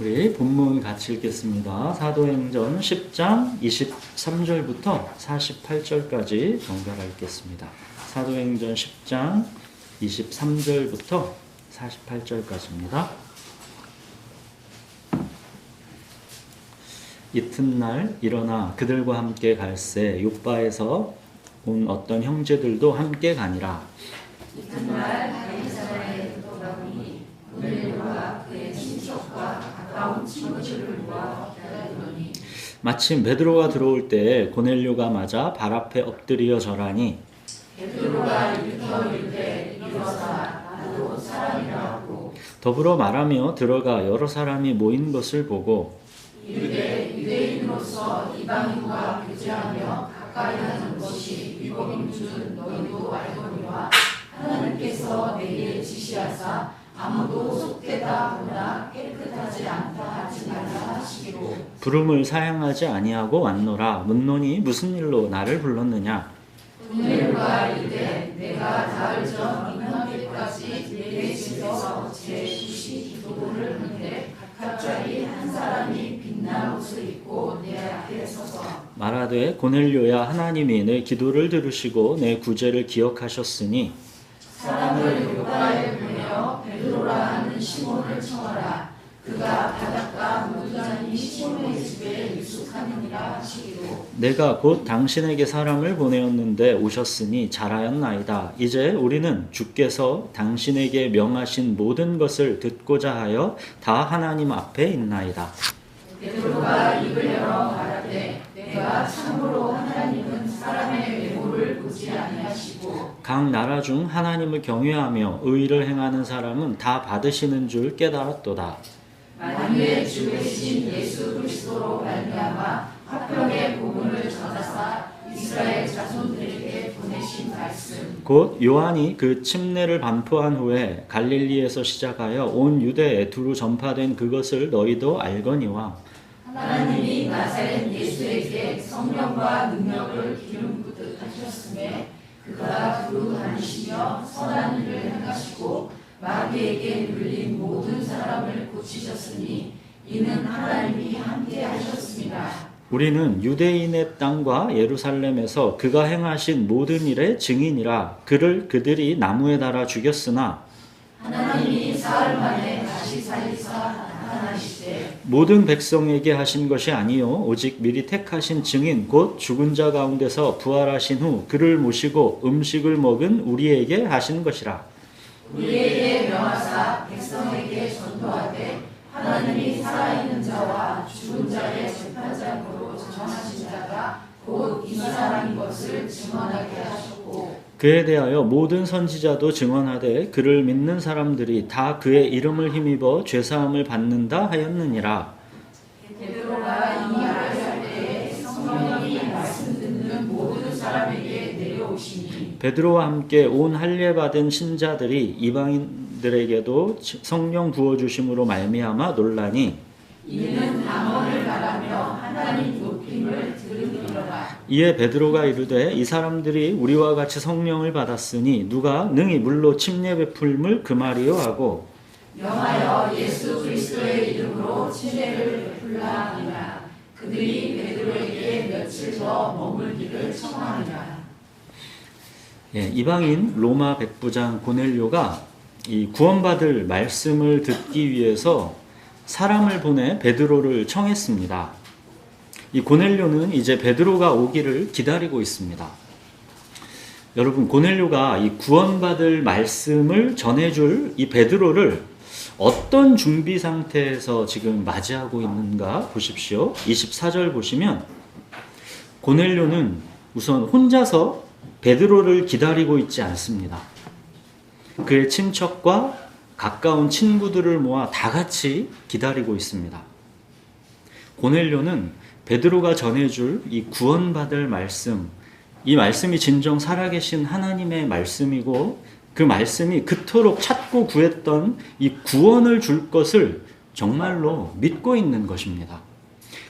우리 본문 같이 읽겠습니다. 사도행전 10장 23절부터 48절까지 번갈아 읽겠습니다. 사도행전 10장 23절부터 48절까지입니다. 이튿날 일어나 그들과 함께 갈새 욥바에서 온 어떤 형제들도 함께 가니라. 이튿날 다윗사라에 들어가보니 고넬료와 그의 친척과 가까운 친구들을 모아 기다리더니 마침 베드로가 들어올 때에 고넬료가 맞아 발 앞에 엎드려 절하니 베드로가 일터 이르되 일어서라 나도 사람이라 하고 더불어 말하며 들어가 여러 사람이 모인 것을 보고 이르되 유대인으로서 이방인과 교제하며 가까이 하는 것이 위법인 줄 너희도 알거니와 하나님께서 내게 지시하사 아무도 속되다 보나 깨끗하지 않다 하지 말라 하시기로 부름을 사양하지 아니하고 왔노라. 묻노니 무슨 일로 나를 불렀느냐. 고넬료가 이르되 내가 나흘 전 이맘때까지 내 집에서 제 주시 기도를 하는데 갑자기 한 사람이 빛난 옷을 입고 내 앞에 서서 말하되 고넬료야, 하나님이 내 기도를 들으시고 내 구제를 기억하셨으니 사람을 요바에 보내어 베드로라 하는 시몬을 청하라. 그가 바닷가 무장이 시몬의 집에 유숙하느니라 하시기로 내가 곧 당신에게 사람을 보내었는데 오셨으니 잘하였나이다. 이제 우리는 주께서 당신에게 명하신 모든 것을 듣고자 하여 다 하나님 앞에 있나이다. 베드로가 입을 열어 말하되 내가 참으로 하나님은 사람의 외모를 보지 아니하시고 각 나라 중 하나님을 경외하며 의를 행하는 사람은 다 받으시는 줄 깨달았도다. 만유의 주 되신 예수 그리스도로 말미암아 화평의 복음을 전하사 이스라엘 자손들에게 보내신 말씀 곧 요한이 그 침례를 반포한 후에 갈릴리에서 시작하여 온 유대에 두루 전파된 그것을 너희도 알거니와 하나님이 나사렛 예수에게 성령과 능력을 기름 부듯 하셨음에 그가 거룩하시며 선한 일을 행하시고 마귀에게 눌린 모든 사람을 고치셨으니 이는 하나님이 함께 하셨습니다. 우리는 유대인의 땅과 예루살렘에서 그가 행하신 모든 일의 증인이라. 그를 그들이 나무에 달아 죽였으나 하나님이 사흘 만에 다시 살리사 나타나시되 모든 백성에게 하신 것이 아니요 오직 미리 택하신 증인 곧 죽은 자 가운데서 부활하신 후 그를 모시고 음식을 먹은 우리에게 하신 것이라. 우리에게 명하사 백성에게 전도하되 하나님이 살아있는 자와 죽은 자의 재판장으로 정하신 자가 곧 이 사람인 것을 증언하게 하셨고 그에 대하여 모든 선지자도 증언하되 그를 믿는 사람들이 다 그의 이름을 힘입어 죄사함을 받는다 하였느니라. 베드로가 이 말을 할 때에 성령이 말씀 듣는 모든 사람에게 내려오시니 베드로와 함께 온 할례받은 신자들이 이방인들에게도 성령 부어주심으로 말미암아 놀라니 이는 방언을 말하며 하나님 높임을 들으리로라. 이에 베드로가 이르되 이 사람들이 우리와 같이 성령을 받았으니 누가 능히 물로 침례 베풀물 금하리요 하고 명하여 예수 그리스도의 이름으로 침례를 베풀라 하니라. 그들이 베드로에게 며칠 더 머물기를 청하니라. 이방인 로마 백부장 고넬료가 이 구원받을 말씀을 듣기 위해서 사람을 보내 베드로를 청했습니다. 이 고넬료는 이제 베드로가 오기를 기다리고 있습니다. 여러분, 고넬료가 이 구원받을 말씀을 전해줄 이 베드로를 어떤 준비 상태에서 지금 맞이하고 있는가 보십시오. 24절 보시면 고넬료는 우선 혼자서 베드로를 기다리고 있지 않습니다. 그의 친척과 가까운 친구들을 모아 다 같이 기다리고 있습니다. 고넬료는 베드로가 전해줄 이 구원받을 말씀, 이 말씀이 진정 살아계신 하나님의 말씀이고 그 말씀이 그토록 찾고 구했던 이 구원을 줄 것을 정말로 믿고 있는 것입니다.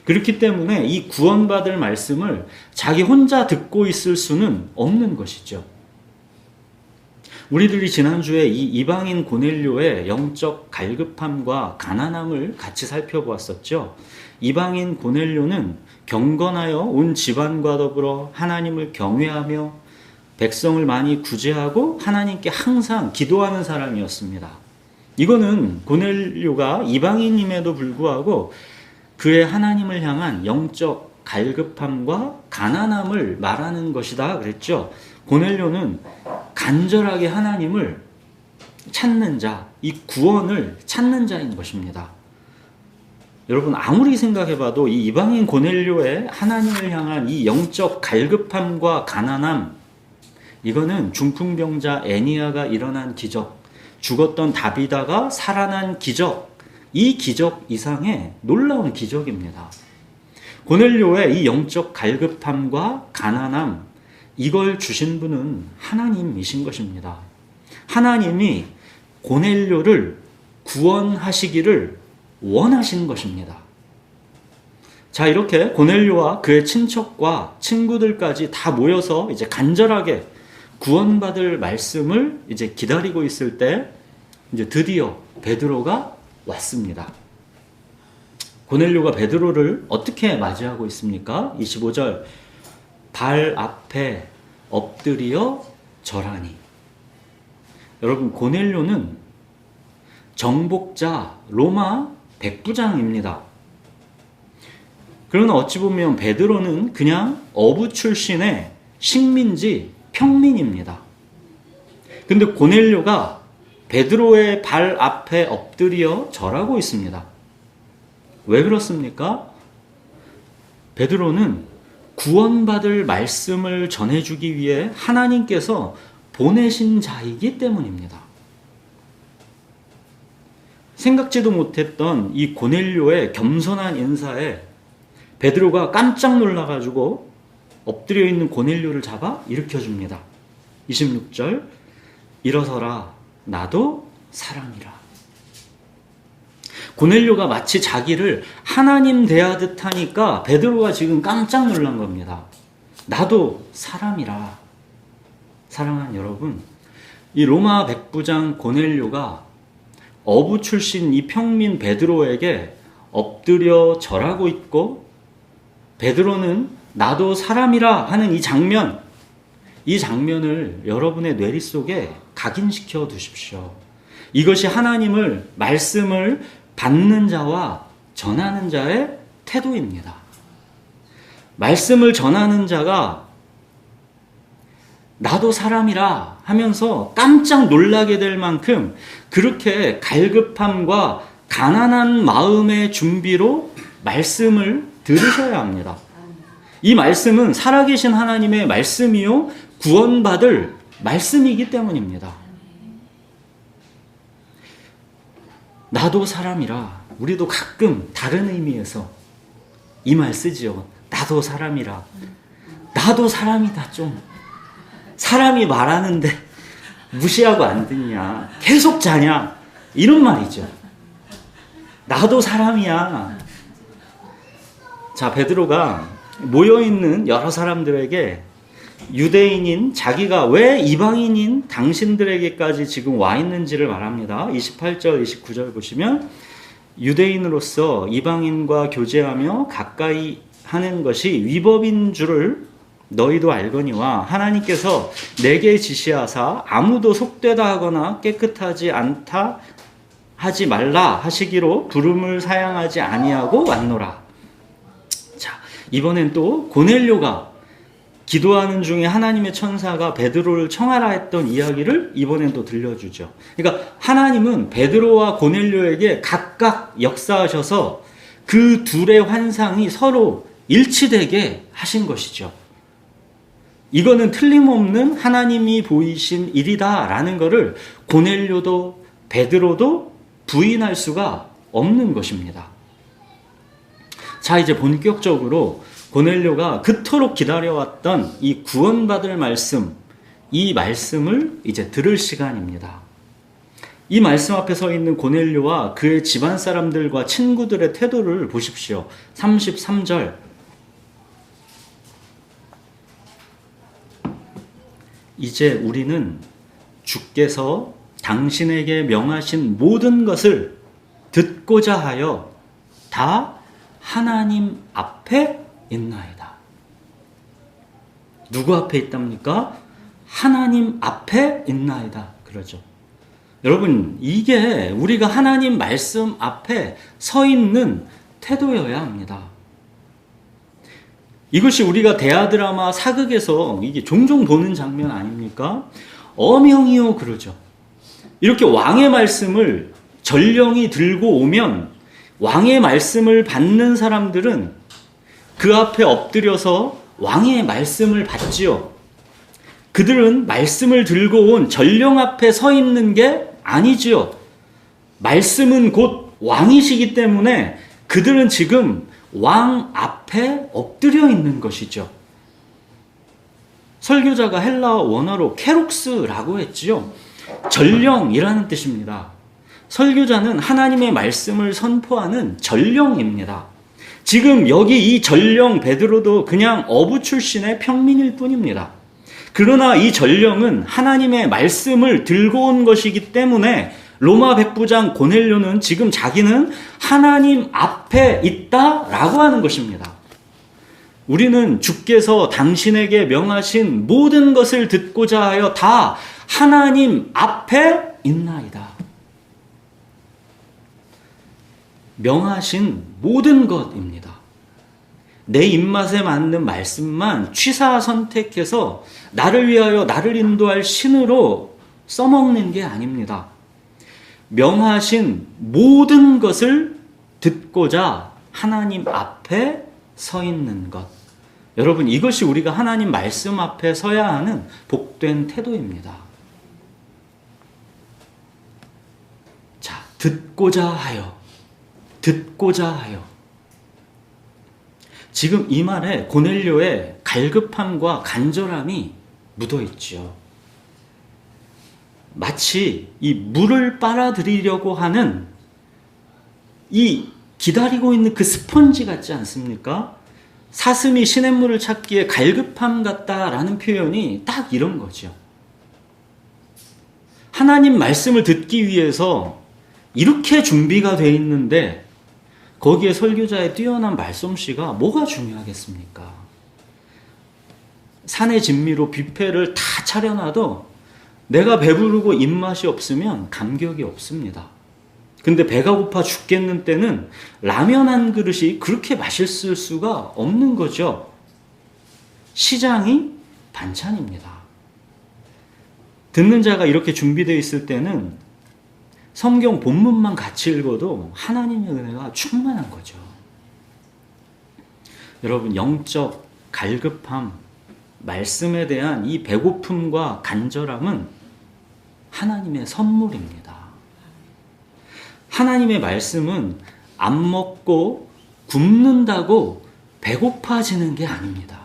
그렇기 때문에 이 구원받을 말씀을 자기 혼자 듣고 있을 수는 없는 것이죠. 우리들이 지난주에 이 이방인 고넬료의 영적 갈급함과 가난함을 같이 살펴보았었죠. 이방인 고넬료는 경건하여 온 집안과 더불어 하나님을 경외하며 백성을 많이 구제하고 하나님께 항상 기도하는 사람이었습니다. 이거는 고넬료가 이방인임에도 불구하고 그의 하나님을 향한 영적 갈급함과 가난함을 말하는 것이다 그랬죠. 고넬료는 간절하게 하나님을 찾는 자, 이 구원을 찾는 자인 것입니다. 여러분 아무리 생각해봐도 이 이방인 고넬료의 하나님을 향한 이 영적 갈급함과 가난함, 이거는 중풍병자 애니야가 일어난 기적, 죽었던 다비다가 살아난 기적, 이 기적 이상의 놀라운 기적입니다. 고넬료의 이 영적 갈급함과 가난함, 이걸 주신 분은 하나님이신 것입니다. 하나님이 고넬료를 구원하시기를 원하신 것입니다. 자, 이렇게 고넬료와 그의 친척과 친구들까지 다 모여서 이제 간절하게 구원받을 말씀을 이제 기다리고 있을 때 이제 드디어 베드로가 왔습니다. 고넬료가 베드로를 어떻게 맞이하고 있습니까? 25절 발 앞에 엎드려 절하니. 여러분 고넬료는 정복자 로마 백부장입니다. 그러나 어찌 보면 베드로는 그냥 어부 출신의 식민지 평민입니다. 근데 고넬료가 베드로의 발 앞에 엎드려 절하고 있습니다. 왜 그렇습니까? 베드로는 구원받을 말씀을 전해주기 위해 하나님께서 보내신 자이기 때문입니다. 생각지도 못했던 이 고넬료의 겸손한 인사에 베드로가 깜짝 놀라가지고 엎드려 있는 고넬료를 잡아 일으켜줍니다. 26절 일어서라 나도 사람이라. 고넬료가 마치 자기를 하나님 대하듯 하니까 베드로가 지금 깜짝 놀란 겁니다. 나도 사람이라. 사랑하는 여러분, 이 로마 백부장 고넬료가 어부 출신 이 평민 베드로에게 엎드려 절하고 있고 베드로는 나도 사람이라 하는 이 장면을 여러분의 뇌리 속에 각인시켜 두십시오. 이것이 하나님을 말씀을 받는 자와 전하는 자의 태도입니다. 말씀을 전하는 자가 나도 사람이라 하면서 깜짝 놀라게 될 만큼 그렇게 갈급함과 가난한 마음의 준비로 말씀을 들으셔야 합니다. 이 말씀은 살아계신 하나님의 말씀이요 구원받을 말씀이기 때문입니다. 나도 사람이라. 우리도 가끔 다른 의미에서 이 말 쓰지요. 나도 사람이라. 나도 사람이다. 좀 사람이 말하는데 무시하고 안 듣냐, 계속 자냐, 이런 말이죠. 나도 사람이야. 자, 베드로가 모여있는 여러 사람들에게 유대인인 자기가 왜 이방인인 당신들에게까지 지금 와 있는지를 말합니다. 28절, 29절 보시면 유대인으로서 이방인과 교제하며 가까이 하는 것이 위법인 줄을 너희도 알거니와 하나님께서 내게 지시하사 아무도 속되다 하거나 깨끗하지 않다 하지 말라 하시기로 부름을 사양하지 아니하고 왔노라. 자, 이번엔 또 고넬료가 기도하는 중에 하나님의 천사가 베드로를 청하라 했던 이야기를 이번엔 또 들려주죠. 그러니까 하나님은 베드로와 고넬료에게 각각 역사하셔서 그 둘의 환상이 서로 일치되게 하신 것이죠. 이거는 틀림없는 하나님이 보이신 일이다라는 것을 고넬료도 베드로도 부인할 수가 없는 것입니다. 자, 이제 본격적으로 고넬료가 그토록 기다려왔던 이 구원받을 말씀, 이 말씀을 이제 들을 시간입니다. 이 말씀 앞에 서 있는 고넬료와 그의 집안 사람들과 친구들의 태도를 보십시오. 33절. 이제 우리는 주께서 당신에게 명하신 모든 것을 듣고자 하여 다 하나님 앞에 있나이다. 누구 앞에 있답니까? 하나님 앞에 있나이다. 그러죠. 여러분, 이게 우리가 하나님 말씀 앞에 서 있는 태도여야 합니다. 이것이 우리가 대하드라마 사극에서 이게 종종 보는 장면 아닙니까? 어명이요 그러죠. 이렇게 왕의 말씀을 전령이 들고 오면 왕의 말씀을 받는 사람들은 그 앞에 엎드려서 왕의 말씀을 받지요. 그들은 말씀을 들고 온 전령 앞에 서 있는 게 아니지요. 말씀은 곧 왕이시기 때문에 그들은 지금 왕 앞에 엎드려 있는 것이죠. 설교자가 헬라 원어로 케록스라고 했지요. 전령이라는 뜻입니다. 설교자는 하나님의 말씀을 선포하는 전령입니다. 지금 여기 이 전령 베드로도 그냥 어부 출신의 평민일 뿐입니다. 그러나 이 전령은 하나님의 말씀을 들고 온 것이기 때문에 로마 백부장 고넬료는 지금 자기는 하나님 앞에 있다라고 하는 것입니다. 우리는 주께서 당신에게 명하신 모든 것을 듣고자 하여 다 하나님 앞에 있나이다. 명하신 모든 것입니다. 내 입맛에 맞는 말씀만 취사 선택해서 나를 위하여 나를 인도할 신으로 써먹는 게 아닙니다. 명하신 모든 것을 듣고자 하나님 앞에 서 있는 것. 여러분, 이것이 우리가 하나님 말씀 앞에 서야 하는 복된 태도입니다. 자, 듣고자 하여. 지금 이 말에 고넬료의 갈급함과 간절함이 묻어 있지요. 마치 이 물을 빨아들이려고 하는 이 기다리고 있는 그 스펀지 같지 않습니까? 사슴이 시냇물을 찾기에 갈급함 같다라는 표현이 딱 이런 거죠. 하나님 말씀을 듣기 위해서 이렇게 준비가 돼 있는데 거기에 설교자의 뛰어난 말솜씨가 뭐가 중요하겠습니까? 산의 진미로 뷔페를 다 차려놔도 내가 배부르고 입맛이 없으면 감격이 없습니다. 근데 배가 고파 죽겠는 때는 라면 한 그릇이 그렇게 맛있을 수가 없는 거죠. 시장이 반찬입니다. 듣는 자가 이렇게 준비되어 있을 때는 성경 본문만 같이 읽어도 하나님의 은혜가 충만한 거죠. 여러분, 영적 갈급함, 말씀에 대한 이 배고픔과 간절함은 하나님의 선물입니다. 하나님의 말씀은 안 먹고 굶는다고 배고파지는 게 아닙니다.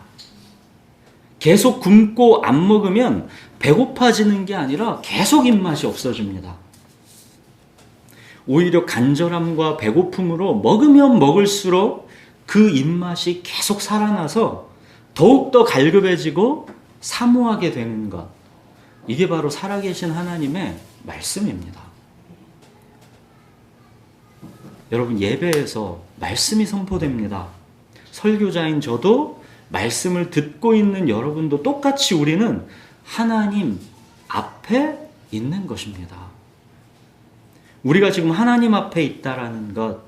계속 굶고 안 먹으면 배고파지는 게 아니라 계속 입맛이 없어집니다. 오히려 간절함과 배고픔으로 먹으면 먹을수록 그 입맛이 계속 살아나서 더욱더 갈급해지고 사모하게 되는 것. 이게 바로 살아계신 하나님의 말씀입니다. 여러분, 예배에서 말씀이 선포됩니다. 설교자인 저도 말씀을 듣고 있는 여러분도 똑같이 우리는 하나님 앞에 있는 것입니다. 우리가 지금 하나님 앞에 있다라는 것,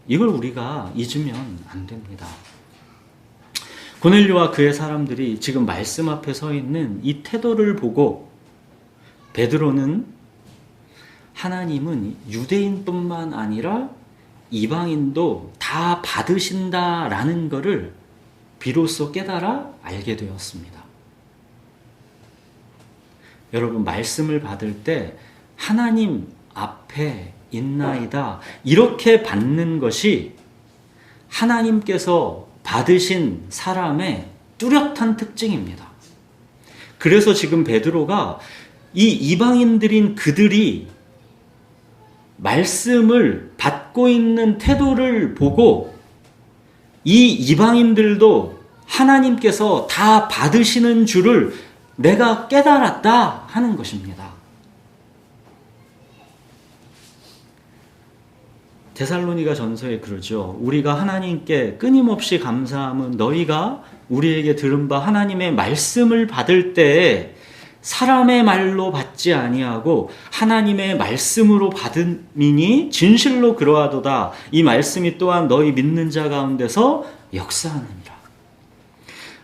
이걸 우리가 잊으면 안 됩니다. 고넬료와 그의 사람들이 지금 말씀 앞에 서 있는 이 태도를 보고 베드로는 하나님은 유대인뿐만 아니라 이방인도 다 받으신다라는 것을 비로소 깨달아 알게 되었습니다. 여러분, 말씀을 받을 때 하나님 앞에 있나이다 이렇게 받는 것이 하나님께서 받으신 사람의 뚜렷한 특징입니다. 그래서 지금 베드로가 이 이방인들인 그들이 말씀을 받고 있는 태도를 보고 이 이방인들도 하나님께서 다 받으시는 줄을 내가 깨달았다 하는 것입니다. 데살로니가 전서에 그러죠. 우리가 하나님께 끊임없이 감사함은 너희가 우리에게 들은 바 하나님의 말씀을 받을 때에 사람의 말로 받지 아니하고 하나님의 말씀으로 받음이니 진실로 그러하도다. 이 말씀이 또한 너희 믿는 자 가운데서 역사하느니라.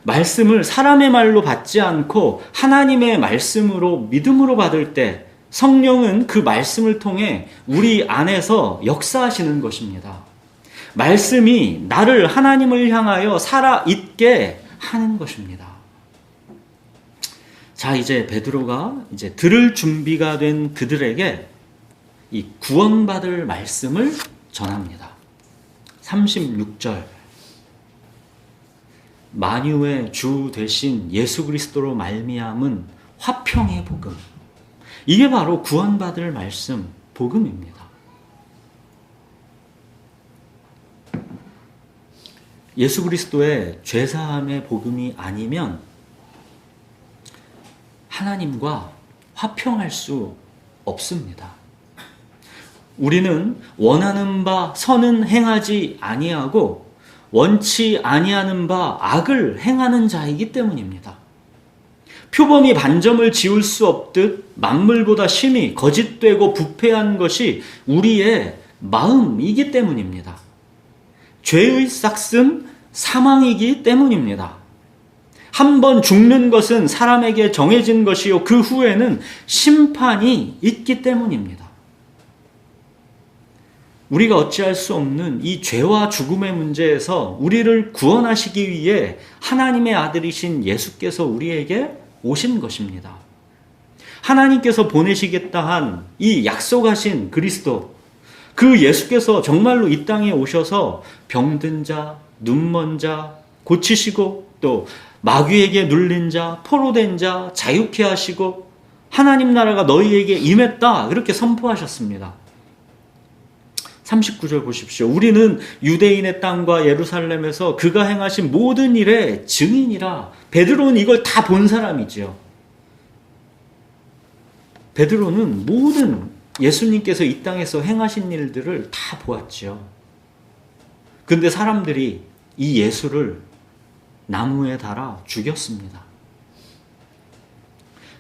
말씀을 사람의 말로 받지 않고 하나님의 말씀으로 믿음으로 받을 때 성령은 그 말씀을 통해 우리 안에서 역사하시는 것입니다. 말씀이 나를 하나님을 향하여 살아있게 하는 것입니다. 자, 이제 베드로가 이제 들을 준비가 된 그들에게 이 구원받을 말씀을 전합니다. 36절. 만유의 주 되신 예수 그리스도로 말미암은 화평의 복음. 이게 바로 구원받을 말씀, 복음입니다. 예수 그리스도의 죄사함의 복음이 아니면 하나님과 화평할 수 없습니다. 우리는 원하는 바 선은 행하지 아니하고 원치 아니하는 바 악을 행하는 자이기 때문입니다. 표범이 반점을 지울 수 없듯 만물보다 심히 거짓되고 부패한 것이 우리의 마음이기 때문입니다. 죄의 싹은 사망이기 때문입니다. 한 번 죽는 것은 사람에게 정해진 것이요 그 후에는 심판이 있기 때문입니다. 우리가 어찌할 수 없는 이 죄와 죽음의 문제에서 우리를 구원하시기 위해 하나님의 아들이신 예수께서 우리에게 오신 것입니다. 하나님께서 보내시겠다 한 이 약속하신 그리스도, 그 예수께서 정말로 이 땅에 오셔서 병든 자, 눈먼 자 고치시고 또 마귀에게 눌린 자, 포로된 자 자유케 하시고 하나님 나라가 너희에게 임했다 그렇게 선포하셨습니다. 39절 보십시오. 우리는 유대인의 땅과 예루살렘에서 그가 행하신 모든 일의 증인이라. 베드로는 이걸 다 본 사람이지요. 베드로는 모든 예수님께서 이 땅에서 행하신 일들을 다 보았지요. 근데 사람들이 이 예수를 나무에 달아 죽였습니다.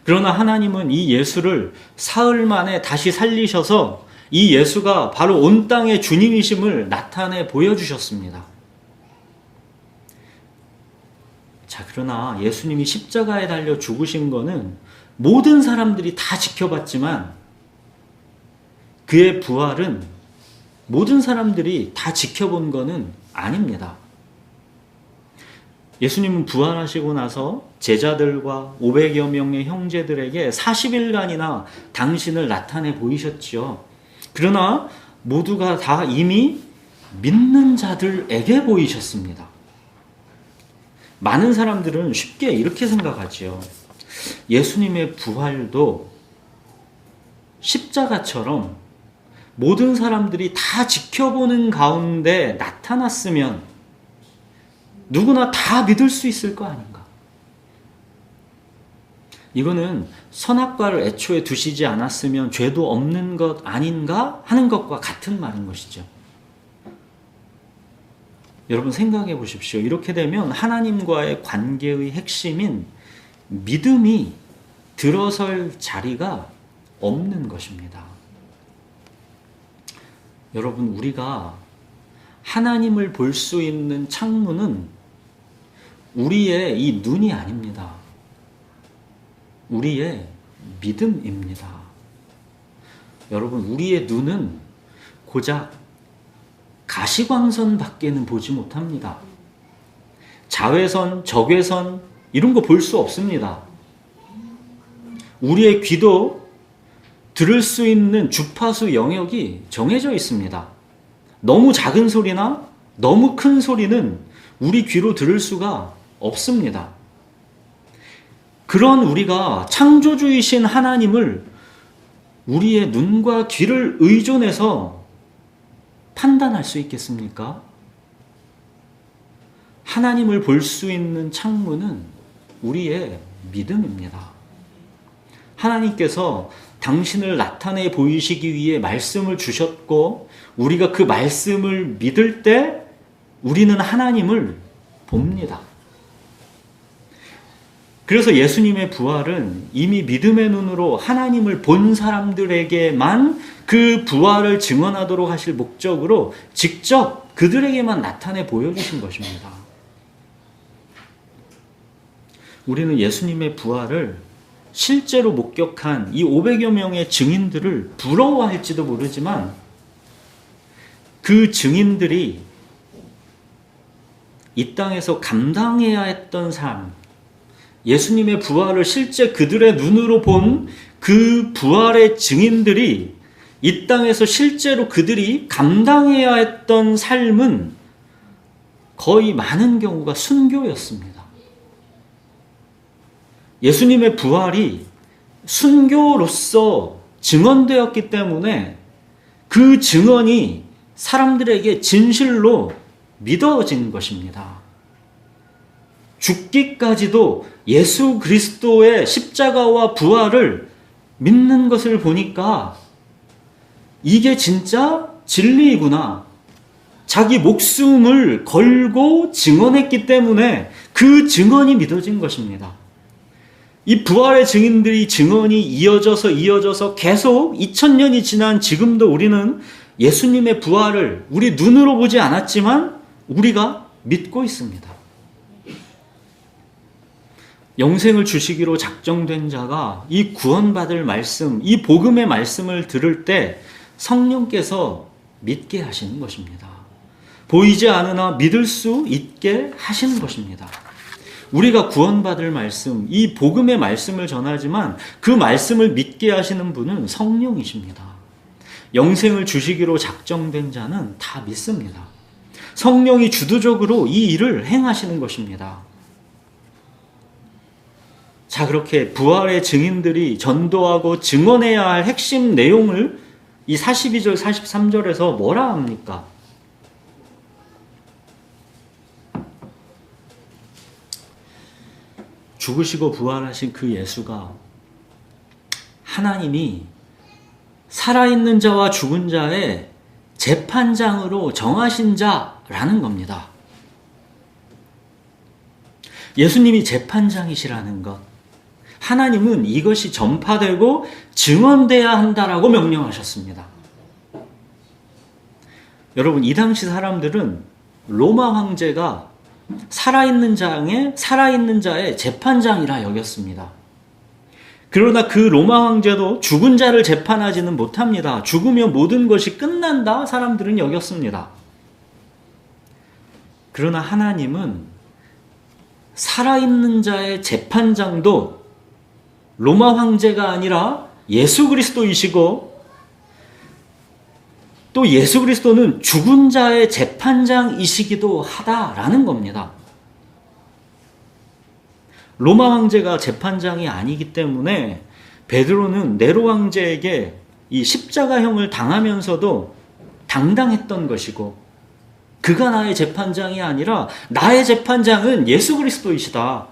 그러나 하나님은 이 예수를 사흘 만에 다시 살리셔서 이 예수가 바로 온 땅의 주님이심을 나타내 보여주셨습니다. 자, 그러나 예수님이 십자가에 달려 죽으신 거는 모든 사람들이 다 지켜봤지만 그의 부활은 모든 사람들이 다 지켜본 거는 아닙니다. 예수님은 부활하시고 나서 제자들과 500여 명의 형제들에게 40일간이나 당신을 나타내 보이셨지요. 그러나 모두가 다 이미 믿는 자들에게 보이셨습니다. 많은 사람들은 쉽게 이렇게 생각하지요. 예수님의 부활도 십자가처럼 모든 사람들이 다 지켜보는 가운데 나타났으면 누구나 다 믿을 수 있을 거 아닌가. 이거는 선악과를 애초에 두시지 않았으면 죄도 없는 것 아닌가 하는 것과 같은 말인 것이죠. 여러분 생각해 보십시오. 이렇게 되면 하나님과의 관계의 핵심인 믿음이 들어설 자리가 없는 것입니다. 여러분, 우리가 하나님을 볼 수 있는 창문은 우리의 이 눈이 아닙니다. 우리의 믿음입니다. 여러분, 우리의 눈은 고작 가시광선 밖에는 보지 못합니다. 자외선, 적외선 이런 거 볼 수 없습니다. 우리의 귀도 들을 수 있는 주파수 영역이 정해져 있습니다. 너무 작은 소리나 너무 큰 소리는 우리 귀로 들을 수가 없습니다. 그런 우리가 창조주이신 하나님을 우리의 눈과 귀를 의존해서 판단할 수 있겠습니까? 하나님을 볼 수 있는 창문은 우리의 믿음입니다. 하나님께서 당신을 나타내 보이시기 위해 말씀을 주셨고 우리가 그 말씀을 믿을 때 우리는 하나님을 봅니다. 그래서 예수님의 부활은 이미 믿음의 눈으로 하나님을 본 사람들에게만 그 부활을 증언하도록 하실 목적으로 직접 그들에게만 나타내 보여주신 것입니다. 우리는 예수님의 부활을 실제로 목격한 이 500여 명의 증인들을 부러워할지도 모르지만 그 증인들이 이 땅에서 감당해야 했던 삶, 예수님의 부활을 실제 그들의 눈으로 본 그 부활의 증인들이 이 땅에서 실제로 그들이 감당해야 했던 삶은 거의 많은 경우가 순교였습니다. 예수님의 부활이 순교로서 증언되었기 때문에 그 증언이 사람들에게 진실로 믿어진 것입니다. 죽기까지도 예수 그리스도의 십자가와 부활을 믿는 것을 보니까 이게 진짜 진리이구나. 자기 목숨을 걸고 증언했기 때문에 그 증언이 믿어진 것입니다. 이 부활의 증인들이 증언이 이어져서 계속 2000년이 지난 지금도 우리는 예수님의 부활을 우리 눈으로 보지 않았지만 우리가 믿고 있습니다. 영생을 주시기로 작정된 자가 이 구원받을 말씀, 이 복음의 말씀을 들을 때 성령께서 믿게 하시는 것입니다. 보이지 않으나 믿을 수 있게 하시는 것입니다. 우리가 구원받을 말씀, 이 복음의 말씀을 전하지만 그 말씀을 믿게 하시는 분은 성령이십니다. 영생을 주시기로 작정된 자는 다 믿습니다. 성령이 주도적으로 이 일을 행하시는 것입니다. 자, 그렇게 부활의 증인들이 전도하고 증언해야 할 핵심 내용을 이 42절, 43절에서 뭐라 합니까? 죽으시고 부활하신 그 예수가 하나님이 살아있는 자와 죽은 자의 재판장으로 정하신 자라는 겁니다. 예수님이 재판장이시라는 것. 하나님은 이것이 전파되고 증언돼야 한다라고 명령하셨습니다. 여러분, 이 당시 사람들은 로마 황제가 살아있는 자의 재판장이라 여겼습니다. 그러나 그 로마 황제도 죽은 자를 재판하지는 못합니다. 죽으면 모든 것이 끝난다 사람들은 여겼습니다. 그러나 하나님은 살아있는 자의 재판장도 로마 황제가 아니라 예수 그리스도이시고 또 예수 그리스도는 죽은 자의 재판장이시기도 하다라는 겁니다. 로마 황제가 재판장이 아니기 때문에 베드로는 네로 황제에게 이 십자가형을 당하면서도 당당했던 것이고, 그가 나의 재판장이 아니라 나의 재판장은 예수 그리스도이시다.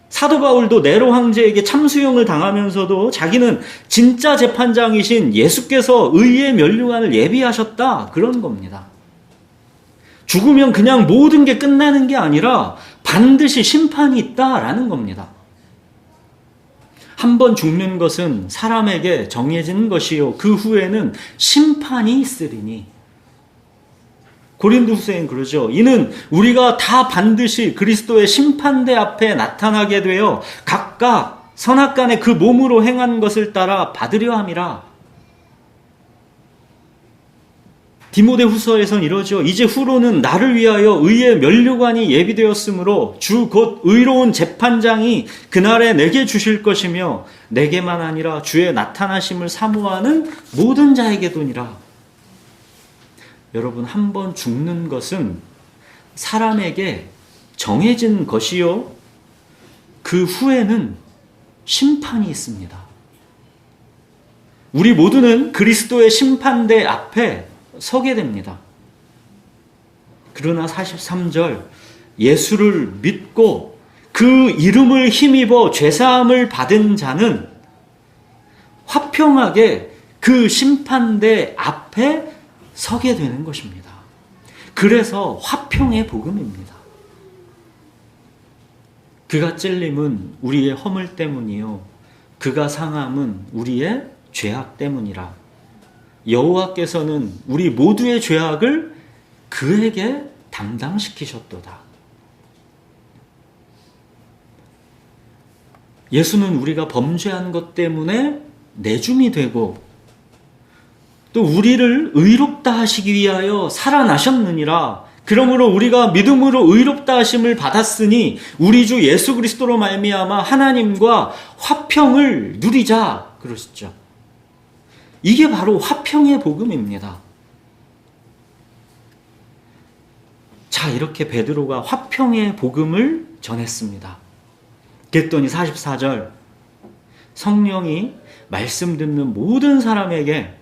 사도 바울도 네로 황제에게 참수형을 당하면서도 자기는 진짜 재판장이신 예수께서 의의 면류관을 예비하셨다, 그런 겁니다. 죽으면 그냥 모든 게 끝나는 게 아니라 반드시 심판이 있다라는 겁니다. 한 번 죽는 것은 사람에게 정해진 것이요 그 후에는 심판이 있으리니. 고린도후서엔 그러죠. 이는 우리가 다 반드시 그리스도의 심판대 앞에 나타나게 되어 각각 선악간에 그 몸으로 행한 것을 따라 받으려 함이라. 디모데후서에선 이러죠. 이제 후로는 나를 위하여 의의 면류관이 예비되었으므로 주 곧 의로운 재판장이 그날에 내게 주실 것이며 내게만 아니라 주의 나타나심을 사모하는 모든 자에게도니라. 여러분, 한 번 죽는 것은 사람에게 정해진 것이요 그 후에는 심판이 있습니다. 우리 모두는 그리스도의 심판대 앞에 서게 됩니다. 그러나 43절, 예수를 믿고 그 이름을 힘입어 죄사함을 받은 자는 화평하게 그 심판대 앞에 서게 되는 것입니다. 그래서 화평의 복음입니다. 그가 찔림은 우리의 허물 때문이요 그가 상함은 우리의 죄악 때문이라. 여호와께서는 우리 모두의 죄악을 그에게 담당시키셨도다. 예수는 우리가 범죄한 것 때문에 내줌이 되고 또 우리를 의롭다 하시기 위하여 살아나셨느니라. 그러므로 우리가 믿음으로 의롭다 하심을 받았으니 우리 주 예수 그리스도로 말미암아 하나님과 화평을 누리자 그러시죠. 이게 바로 화평의 복음입니다. 자, 이렇게 베드로가 화평의 복음을 전했습니다. 그랬더니 44절 성령이 말씀 듣는 모든 사람에게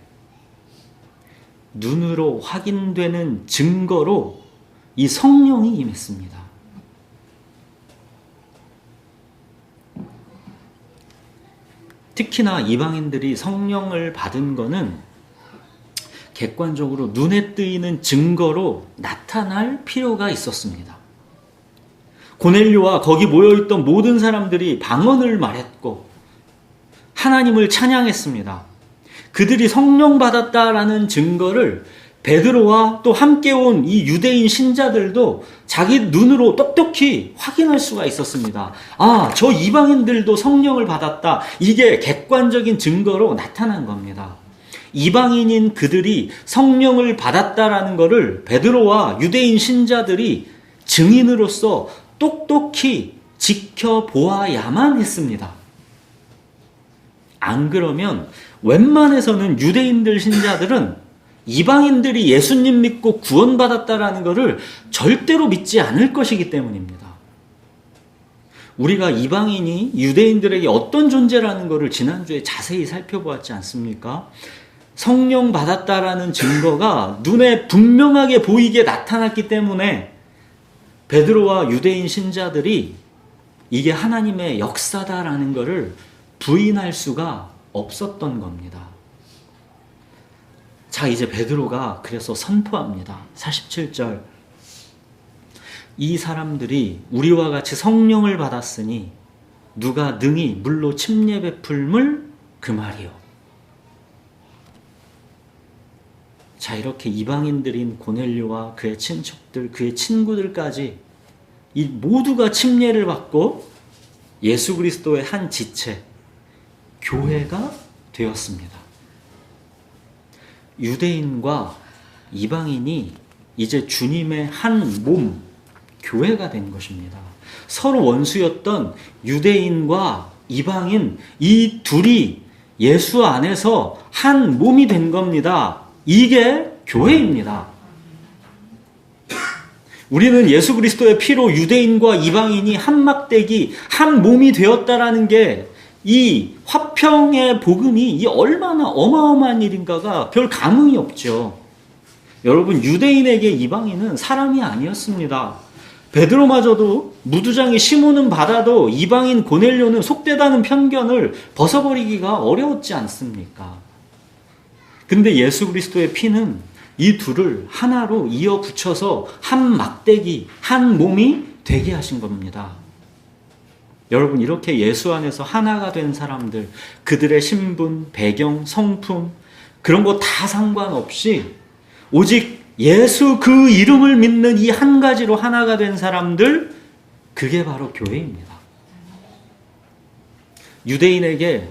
눈으로 확인되는 증거로 이 성령이 임했습니다. 특히나 이방인들이 성령을 받은 것은 객관적으로 눈에 띄는 증거로 나타날 필요가 있었습니다. 고넬료와 거기 모여있던 모든 사람들이 방언을 말했고 하나님을 찬양했습니다. 그들이 성령 받았다라는 증거를 베드로와 또 함께 온 이 유대인 신자들도 자기 눈으로 똑똑히 확인할 수가 있었습니다. 아, 저 이방인들도 성령을 받았다. 이게 객관적인 증거로 나타난 겁니다. 이방인인 그들이 성령을 받았다라는 것을 베드로와 유대인 신자들이 증인으로서 똑똑히 지켜보아야만 했습니다. 안 그러면 웬만해서는 유대인들 신자들은 이방인들이 예수님 믿고 구원받았다라는 것을 절대로 믿지 않을 것이기 때문입니다. 우리가 이방인이 유대인들에게 어떤 존재라는 것을 지난주에 자세히 살펴보았지 않습니까? 성령 받았다라는 증거가 눈에 분명하게 보이게 나타났기 때문에 베드로와 유대인 신자들이 이게 하나님의 역사다라는 것을 부인할 수가 없었던 겁니다. 자, 이제 베드로가 그래서 선포합니다. 47절 이 사람들이 우리와 같이 성령을 받았으니 누가 능히 물로 침례 베풀물 그 말이요. 자, 이렇게 이방인들인 고넬료와 그의 친척들, 그의 친구들까지 이 모두가 침례를 받고 예수 그리스도의 한 지체, 교회가 되었습니다. 유대인과 이방인이 이제 주님의 한 몸, 교회가 된 것입니다. 서로 원수였던 유대인과 이방인 이 둘이 예수 안에서 한 몸이 된 겁니다. 이게 교회입니다. 우리는 예수 그리스도의 피로 유대인과 이방인이 한 막대기, 한 몸이 되었다라는 게 이 화평의 복음이 이 얼마나 어마어마한 일인가가 별 감흥이 없죠. 여러분, 유대인에게 이방인은 사람이 아니었습니다. 베드로마저도 무두장이 시몬은 받아도 이방인 고넬료는 속되다는 편견을 벗어버리기가 어려웠지 않습니까? 근데 예수 그리스도의 피는 이 둘을 하나로 이어 붙여서 한 막대기, 한 몸이 되게 하신 겁니다. 여러분, 이렇게 예수 안에서 하나가 된 사람들, 그들의 신분, 배경, 성품 그런 거 다 상관없이 오직 예수 그 이름을 믿는 이 한 가지로 하나가 된 사람들, 그게 바로 교회입니다. 유대인에게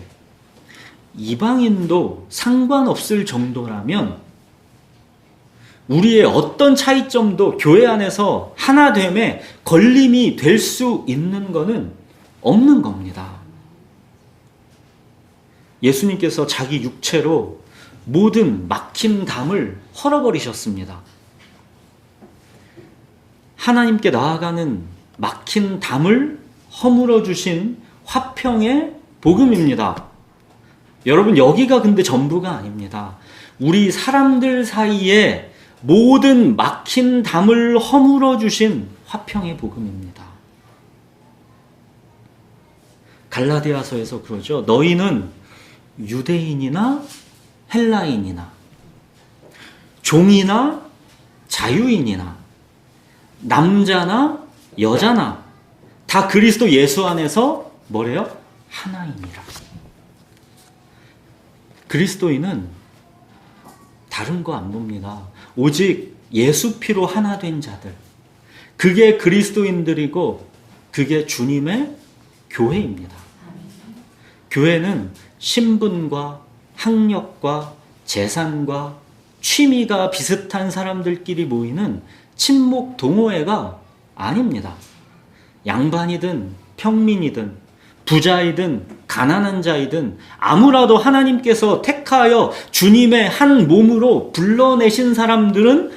이방인도 상관없을 정도라면 우리의 어떤 차이점도 교회 안에서 하나됨에 걸림이 될 수 있는 것은 없는 겁니다. 예수님께서 자기 육체로 모든 막힌 담을 헐어버리셨습니다. 하나님께 나아가는 막힌 담을 허물어 주신 화평의 복음입니다. 여러분, 여기가 근데 전부가 아닙니다. 우리 사람들 사이에 모든 막힌 담을 허물어 주신 화평의 복음입니다. 갈라디아서에서 그러죠. 너희는 유대인이나 헬라인이나 종이나 자유인이나 남자나 여자나 다 그리스도 예수 안에서 뭐래요? 하나이니라. 그리스도인은 다른 거 안 봅니다. 오직 예수 피로 하나 된 자들. 그게 그리스도인들이고 그게 주님의 교회입니다. 교회는 신분과 학력과 재산과 취미가 비슷한 사람들끼리 모이는 친목 동호회가 아닙니다. 양반이든 평민이든 부자이든 가난한 자이든 아무라도 하나님께서 택하여 주님의 한 몸으로 불러내신 사람들은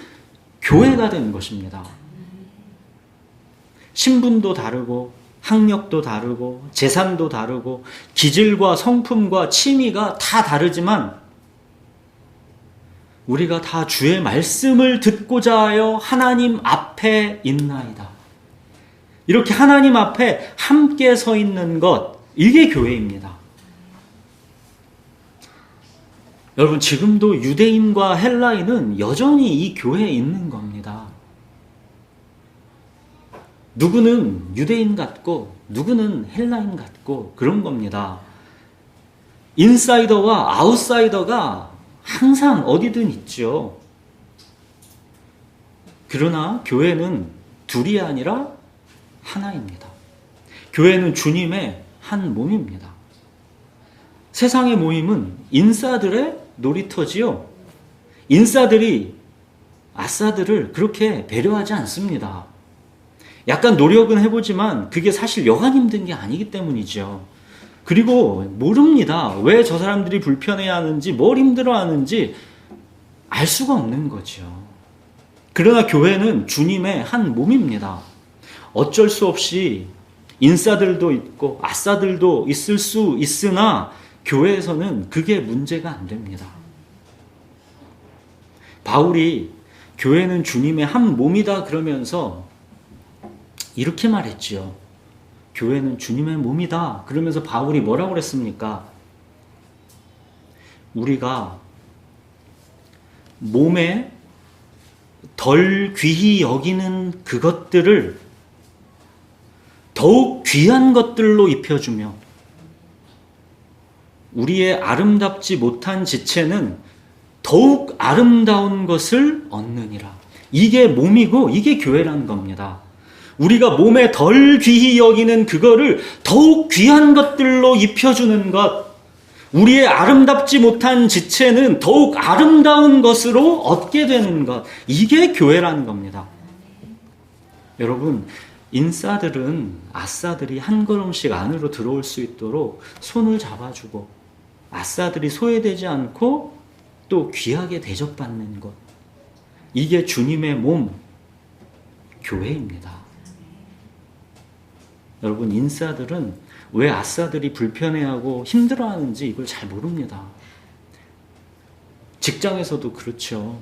교회가 되는 것입니다. 신분도 다르고 학력도 다르고 재산도 다르고 기질과 성품과 취미가 다 다르지만 우리가 다 주의 말씀을 듣고자 하여 하나님 앞에 있나이다. 이렇게 하나님 앞에 함께 서 있는 것, 이게 교회입니다. 여러분, 지금도 유대인과 헬라인은 여전히 이 교회에 있는 겁니다. 누구는 유대인 같고 누구는 헬라인 같고 그런 겁니다. 인사이더와 아웃사이더가 항상 어디든 있죠. 그러나 교회는 둘이 아니라 하나입니다. 교회는 주님의 한 몸입니다. 세상의 모임은 인싸들의 놀이터지요. 인싸들이 아싸들을 그렇게 배려하지 않습니다. 약간 노력은 해보지만 그게 사실 여간 힘든 게 아니기 때문이죠. 그리고 모릅니다. 왜 저 사람들이 불편해하는지 뭘 힘들어하는지 알 수가 없는 거죠. 그러나 교회는 주님의 한 몸입니다. 어쩔 수 없이 인싸들도 있고 아싸들도 있을 수 있으나 교회에서는 그게 문제가 안 됩니다. 바울이 교회는 주님의 한 몸이다 그러면서 이렇게 말했지요. 교회는 주님의 몸이다. 그러면서 바울이 뭐라고 그랬습니까? 우리가 몸에 덜 귀히 여기는 그것들을 더욱 귀한 것들로 입혀주며 우리의 아름답지 못한 지체는 더욱 아름다운 것을 얻느니라. 이게 몸이고 이게 교회라는 겁니다. 우리가 몸에 덜 귀히 여기는 그거를 더욱 귀한 것들로 입혀주는 것, 우리의 아름답지 못한 지체는 더욱 아름다운 것으로 얻게 되는 것, 이게 교회라는 겁니다. 여러분, 인싸들은 아싸들이 한 걸음씩 안으로 들어올 수 있도록 손을 잡아주고 아싸들이 소외되지 않고 또 귀하게 대접받는 것, 이게 주님의 몸, 교회입니다. 여러분, 인싸들은 왜 아싸들이 불편해하고 힘들어하는지 이걸 잘 모릅니다. 직장에서도 그렇죠.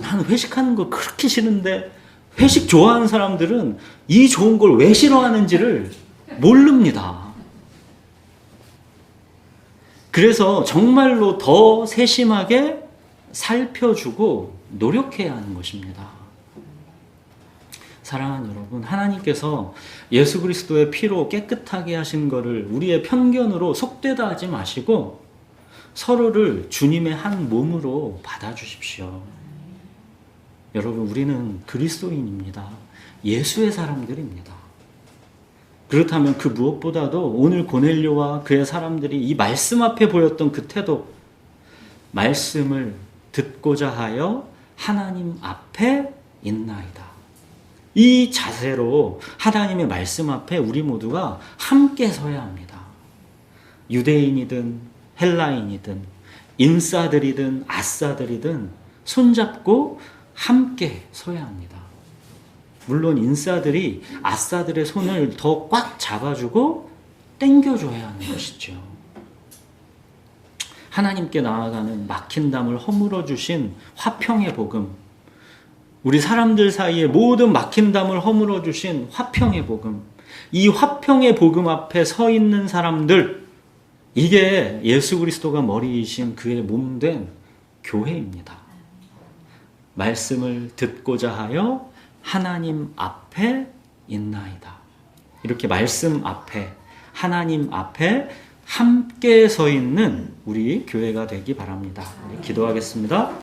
나는 회식하는 거 그렇게 싫은데 회식 좋아하는 사람들은 이 좋은 걸 왜 싫어하는지를 모릅니다. 그래서 정말로 더 세심하게 살펴주고 노력해야 하는 것입니다. 사랑하는 여러분, 하나님께서 예수 그리스도의 피로 깨끗하게 하신 것을 우리의 편견으로 속되다 하지 마시고 서로를 주님의 한 몸으로 받아주십시오. 여러분, 우리는 그리스도인입니다. 예수의 사람들입니다. 그렇다면 그 무엇보다도 오늘 고넬료와 그의 사람들이 이 말씀 앞에 보였던 그 태도, 말씀을 듣고자 하여 하나님 앞에 있나이다. 이 자세로 하나님의 말씀 앞에 우리 모두가 함께 서야 합니다. 유대인이든 헬라인이든 인싸들이든 아싸들이든 손잡고 함께 서야 합니다. 물론 인싸들이 아싸들의 손을 더 꽉 잡아주고 당겨줘야 하는 것이죠. 하나님께 나아가는 막힌 담을 허물어 주신 화평의 복음, 우리 사람들 사이에 모든 막힌 담을 허물어 주신 화평의 복음, 이 화평의 복음 앞에 서 있는 사람들, 이게 예수 그리스도가 머리이신 그의 몸된 교회입니다. 말씀을 듣고자 하여 하나님 앞에 있나이다. 이렇게 말씀 앞에, 하나님 앞에 함께 서 있는 우리 교회가 되기 바랍니다. 기도하겠습니다.